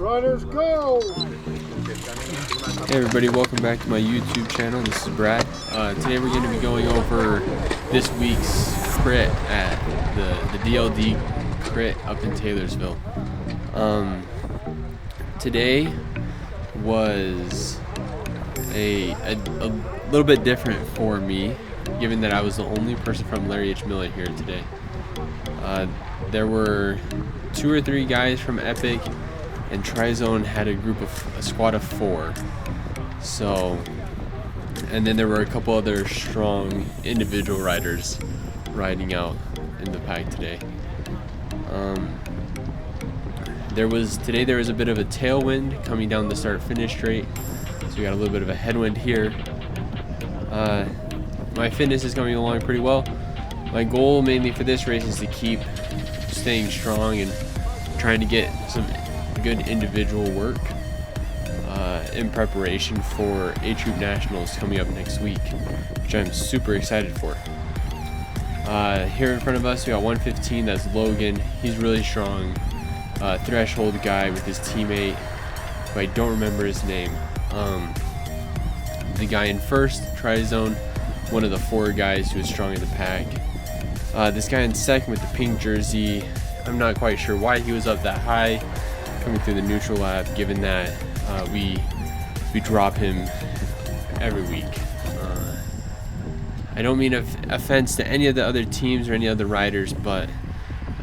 Riders go! Hey everybody, welcome back to my YouTube channel. This is Brad. Today we're going to be going over this week's crit at the DLD crit up in Taylorsville. Today was a little bit different for me, given that I was the only person from Larry H. Miller here today. There were 2 or 3 guys from Epic, and Trizone had a squad of 4. So, and then there were a couple other strong individual riders riding out in the pack today. There was a bit of a tailwind coming down the start-finish straight, so we got a little bit of a headwind here. My fitness is coming along pretty well. My goal mainly for this race is to keep staying strong and trying to get some good individual work in preparation for A-Troop Nationals coming up next week, which I'm super excited for. Here in front of us we got 115, that's Logan. He's really strong, threshold guy with his teammate, who I don't remember his name. The guy in first, Trizone, one of the 4 guys who is strong in the pack. This guy in second with the pink jersey, I'm not quite sure why he was up that high coming through the neutral lap, given that we drop him every week. I don't mean offense to any of the other teams or any other riders, but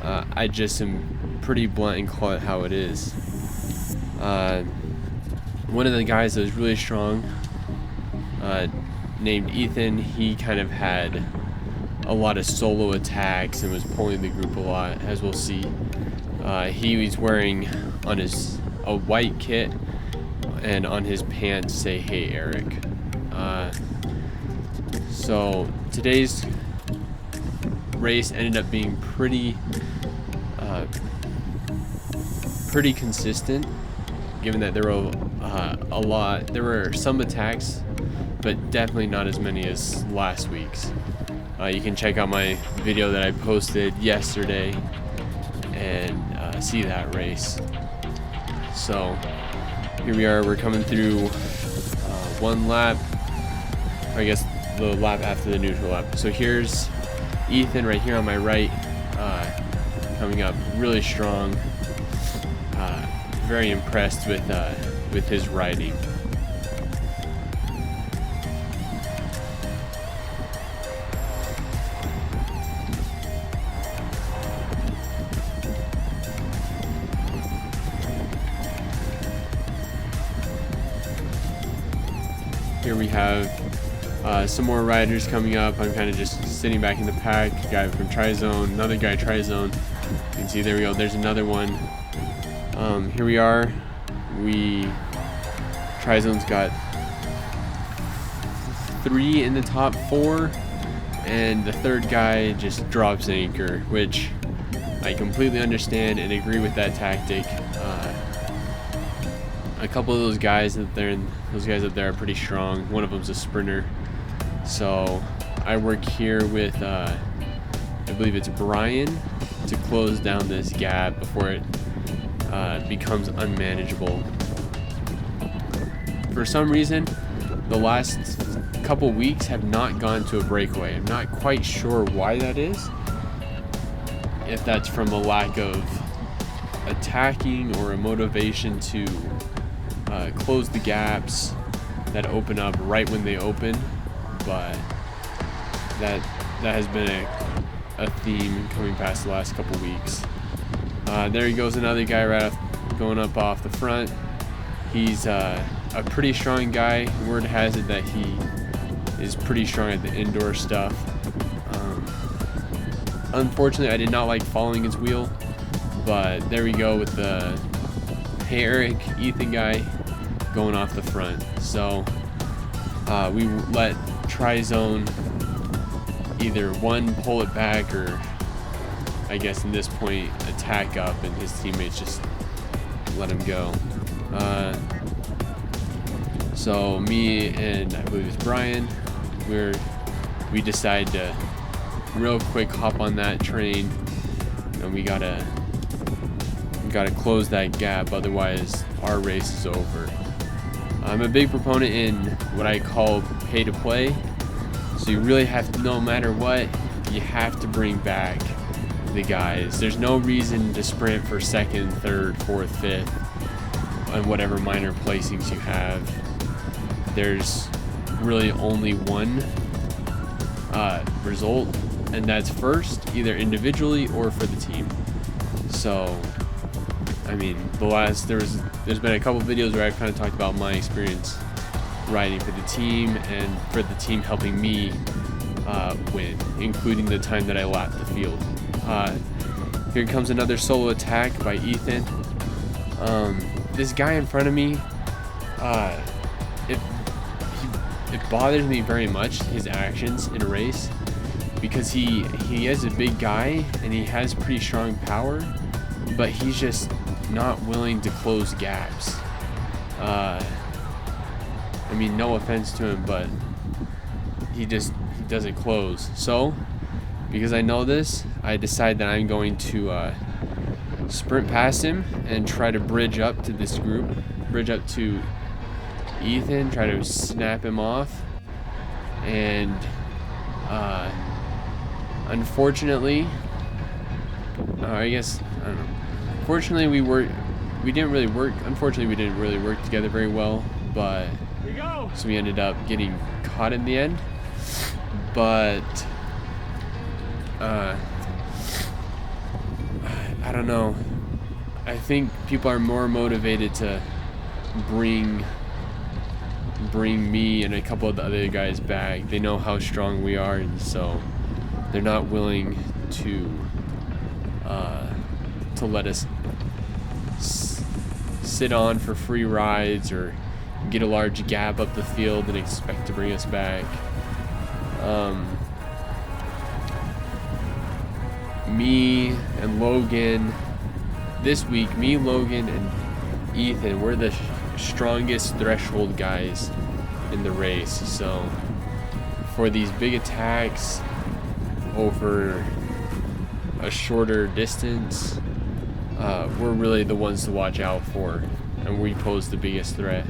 I just am pretty blunt and call it how it is. One of the guys that was really strong, named Ethan, he kind of had a lot of solo attacks and was pulling the group a lot, as we'll see. He was wearing on a white kit, and on his pants say "Hey Eric." So today's race ended up being pretty consistent, given that there were some attacks, but definitely not as many as last week's. You can check out my video that I posted yesterday and see that race. So here we are, we're coming through one lap, or I guess the lap after the neutral lap. So here's Ethan right here on my right, coming up really strong. Very impressed with his riding. Here we have some more riders coming up. I'm kind of just sitting back in the pack. A guy from Trizone, another guy Trizone. You can see, there we go, there's another one. Here we are. Trizone's got 3 in the top 4, and the 3rd guy just drops anchor, which I completely understand and agree with that tactic. A couple of those guys up there are pretty strong. One of them's a sprinter. So I work here with I believe it's Brian, to close down this gap before it becomes unmanageable. For some reason, the last couple weeks have not gone to a breakaway. I'm not quite sure why that is. If that's from a lack of attacking or a motivation to close the gaps that open up right when they open, but that has been a theme coming past the last couple weeks. There he goes, another guy going up off the front. He's a pretty strong guy. Word has it that he is pretty strong at the indoor stuff. Unfortunately, I did not like following his wheel, but there we go with the Hey Eric Ethan guy going off the front. So we let Trizone either one pull it back, or I guess in this point attack up, and his teammates just let him go. So me and I believe it's Brian, we decide to real quick hop on that train, and we gotta got to close that gap, otherwise our race is over. I'm a big proponent in what I call pay to play. So you really have to, no matter what, you have to bring back the guys. There's no reason to sprint for second, third, fourth, fifth, and whatever minor placings you have. There's really only one result, and that's first, either individually or for the team. So, I mean, there's been a couple videos where I've kind of talked about my experience riding for the team and for the team helping me win, including the time that I lapped the field. Here comes another solo attack by Ethan. This guy in front of me, it bothers me very much, his actions in a race, because he is a big guy and he has pretty strong power, but he's just not willing to close gaps. I mean, no offense to him, but he doesn't close. So, because I know this, I decide that I'm going to sprint past him and try to bridge up to this group, bridge up to Ethan, try to snap him off. And unfortunately, I guess, I don't know. Fortunately, we didn't really work. Unfortunately, we didn't really work together very well, but so we ended up getting caught in the end. But I don't know. I think people are more motivated to bring me and a couple of the other guys back. They know how strong we are, and so they're not willing to let us sit on for free rides or get a large gap up the field and expect to bring us back. Me and Logan, this week, me, Logan, and Ethan, we're the strongest threshold guys in the race. So for these big attacks over a shorter distance, we're really the ones to watch out for, and we pose the biggest threat.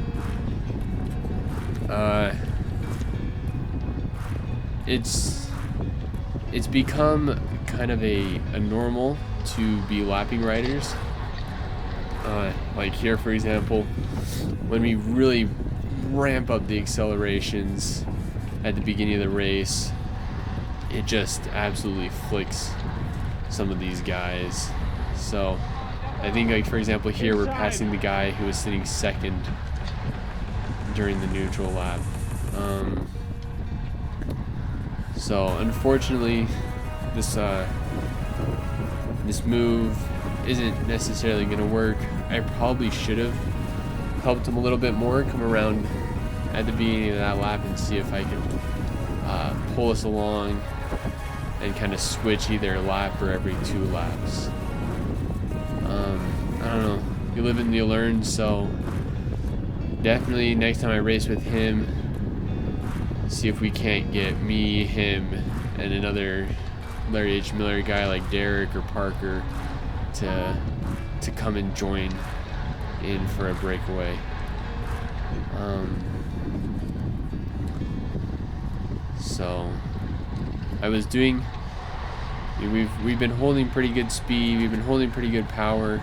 It's become kind of a normal to be lapping riders. Like here, for example, when we really ramp up the accelerations at the beginning of the race, it just absolutely flicks some of these guys. So I think, like, for example, here we're passing the guy who was sitting second during the neutral lap. So unfortunately, this move isn't necessarily going to work. I probably should have helped him a little bit more, come around at the beginning of that lap and see if I could pull us along and kind of switch either a lap or every 2 laps. I don't know. You live and you learn, so definitely next time I race with him, see if we can't get me, him, and another Larry H. Miller guy like Derek or Parker to come and join in for a breakaway. So I was doing, we've been holding pretty good speed, we've been holding pretty good power.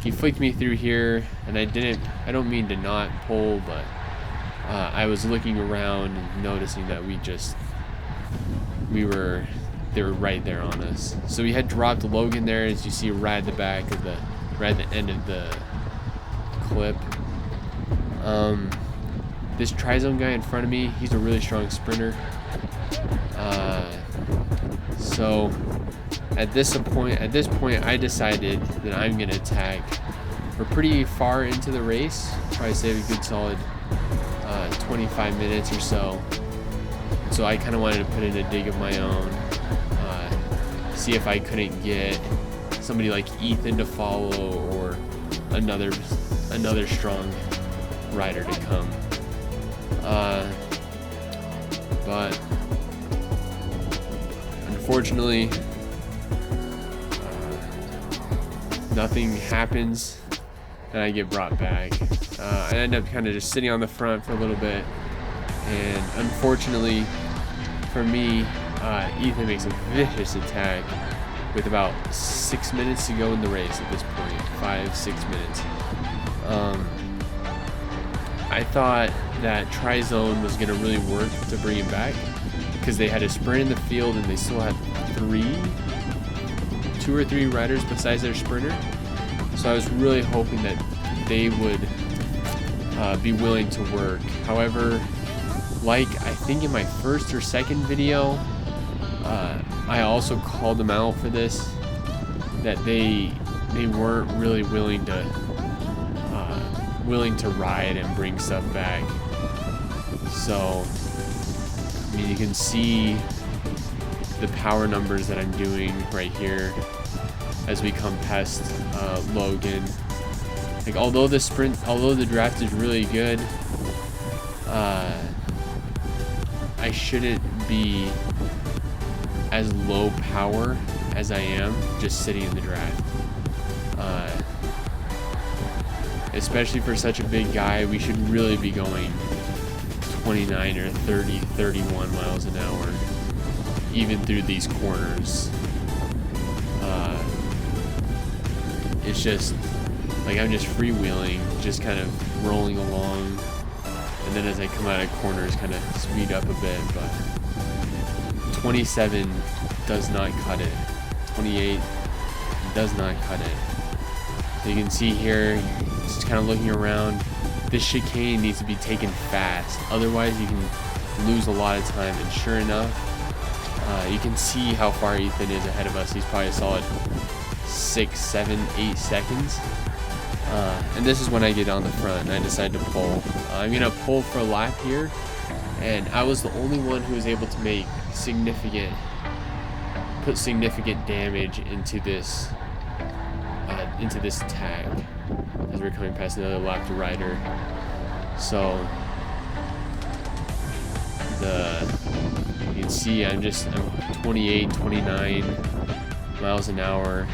He flicked me through here, and I don't mean to not pull, but I was looking around and noticing that they were right there on us. So we had dropped Logan there, as you see, right at the end of the clip. This Trizone guy in front of me, he's a really strong sprinter. So at this point, I decided that I'm gonna attack. We're pretty far into the race, probably save a good solid 25 minutes or so. So I kind of wanted to put in a dig of my own, see if I couldn't get somebody like Ethan to follow or another strong rider to come. But nothing happens, and I get brought back. I end up kind of just sitting on the front for a little bit, and unfortunately for me, Ethan makes a vicious attack with about 6 minutes to go in the race at this point. 5-6 minutes. I thought that Tri-Zone was going to really work to bring him back, because they had a sprint in the field and they still had 2 or 3 riders besides their sprinter. So I was really hoping that they would be willing to work. However, like I think in my first or second video, I also called them out for this, that they weren't really willing to ride and bring stuff back. So I mean, you can see the power numbers that I'm doing right here as we come past Logan. Like, although the draft is really good, I shouldn't be as low power as I am just sitting in the draft. Especially for such a big guy, we should really be going 29 or 30, 31 miles an hour, even through these corners. It's just like I'm just freewheeling, just kind of rolling along, and then as I come out of corners, kind of speed up a bit. But 27 does not cut it. 28 does not cut it. So you can see here, just kind of looking around. This chicane needs to be taken fast, otherwise you can lose a lot of time. And sure enough, you can see how far Ethan is ahead of us. He's probably a solid 6, 7, 8 seconds. And this is when I get on the front and I decide to pull. I'm gonna pull for a lap here, and I was the only one who was able to make put significant damage into this tag as we're coming past another lapped rider. So you can see I'm 28, 29 miles an hour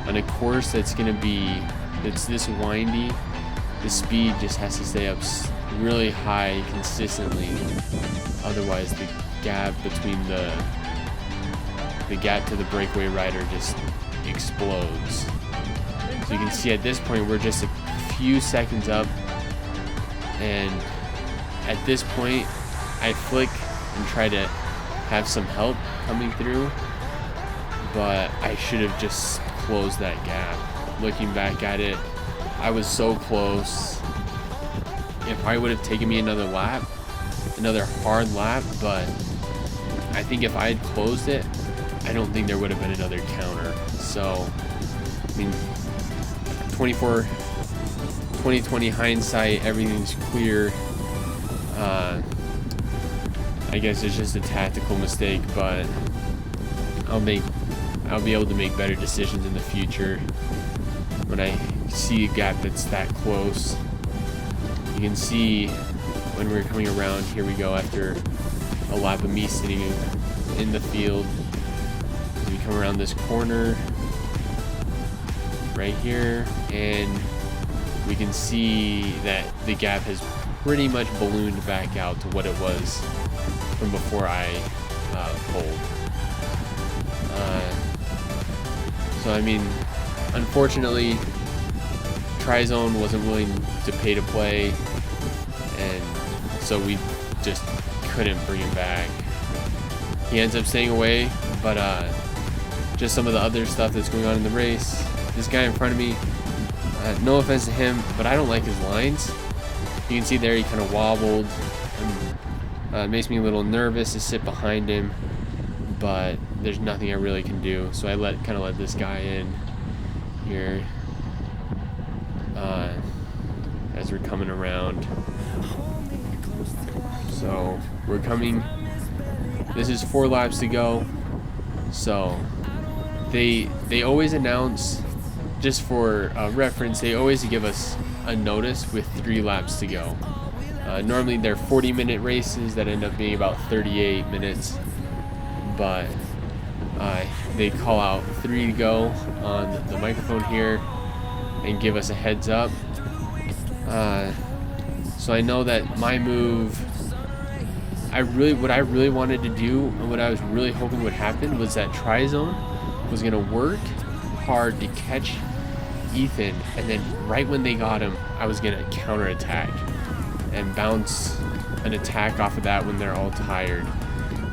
on a course that's this windy. The speed just has to stay up really high consistently, otherwise the gap between the gap to the breakaway rider just explodes. So you can see at this point we're just a few seconds up, and at this point I flick and try to have some help coming through, but I should have just closed that gap. Looking back at it, I was so close. It probably would have taken me another lap, another hard lap, but I think if I had closed it, I don't think there would have been another counter. So, I mean, 2020 hindsight, everything's clear. I guess it's just a tactical mistake, but I'll be able to make better decisions in the future when I see a gap that's that close. You can see when we're coming around, here we go, after a lap of me sitting in the field. We come around this corner right here, and we can see that the gap has pretty much ballooned back out to what it was from before I pulled. So I mean, unfortunately, Tri-Zone wasn't willing to pay to play, and so we just couldn't bring him back. He ends up staying away, but just some of the other stuff that's going on in the race. This guy in front of me, no offense to him, but I don't like his lines. You can see there he kind of wobbled, and it makes me a little nervous to sit behind him, but there's nothing I really can do. So I kind of let this guy in here as we're coming around. So we're coming. This is 4 laps to go. So they always announce, just for reference, they always give us a notice with 3 laps to go. Normally they're 40-minute races that end up being about 38 minutes, but They call out 3 to go on the microphone here and give us a heads up. So I know that my move, what I really wanted to do and what I was really hoping would happen was that Tri-Zone was going to work hard to catch Ethan, and then right when they got him, I was going to counterattack and bounce an attack off of that when they're all tired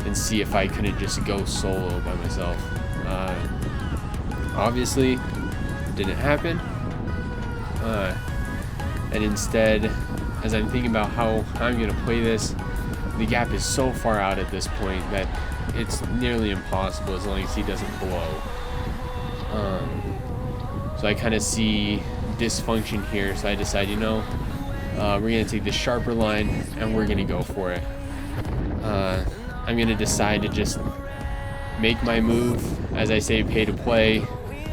and see if I couldn't just go solo by myself. Obviously, it didn't happen. And instead, as I'm thinking about how I'm going to play this, the gap is so far out at this point that it's nearly impossible as long as he doesn't blow. So I kind of see dysfunction here, so I decide, we're going to take the sharper line and we're going to go for it. I'm going to decide to just make my move, as I say, pay to play,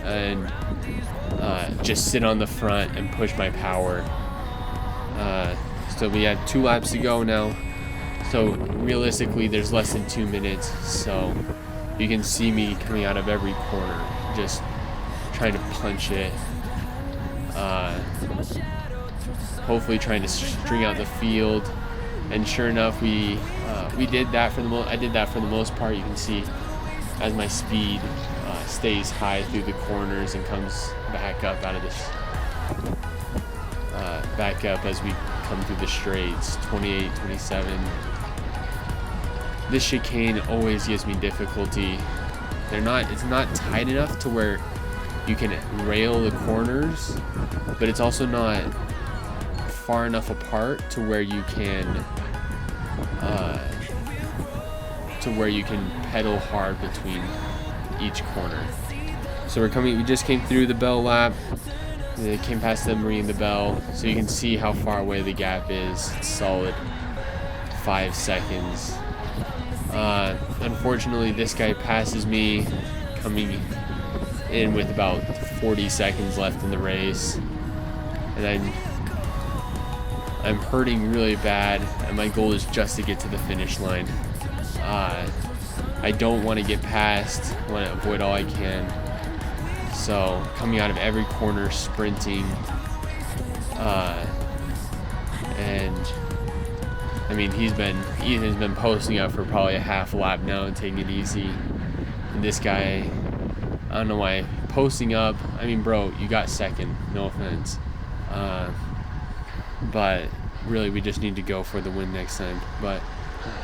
and just sit on the front and push my power. So we have 2 laps to go now. So realistically, there's less than 2 minutes. So you can see me coming out of every corner, just trying to punch it. Hopefully trying to string out the field. And sure enough, we did that for the I did that for the most part. You can see as my speed stays high through the corners and comes back up out of this, back up as we come through the straights. 28, 27. This chicane always gives me difficulty. It's not tight enough to where you can rail the corners, but it's also not far enough apart to where you can pedal hard between each corner. So we just came through the bell lap. They came past them ringing the bell, so you can see how far away the gap is. It's solid 5 seconds. Unfortunately, this guy passes me, coming in with about 40 seconds left in the race, and I'm hurting really bad, and my goal is just to get to the finish line. I don't want to get past. I want to avoid all I can. So coming out of every corner, sprinting, and I mean Ethan's been posting up for probably a half lap now and taking it easy. And this guy, I don't know why, posting up. I mean, bro, you got second. No offense. But really, we just need to go for the win next time. But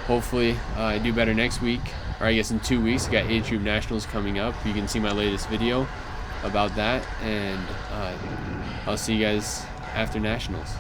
hopefully, I do better next week, or I guess in 2 weeks. I got age group nationals coming up. You can see my latest video about that, and I'll see you guys after nationals.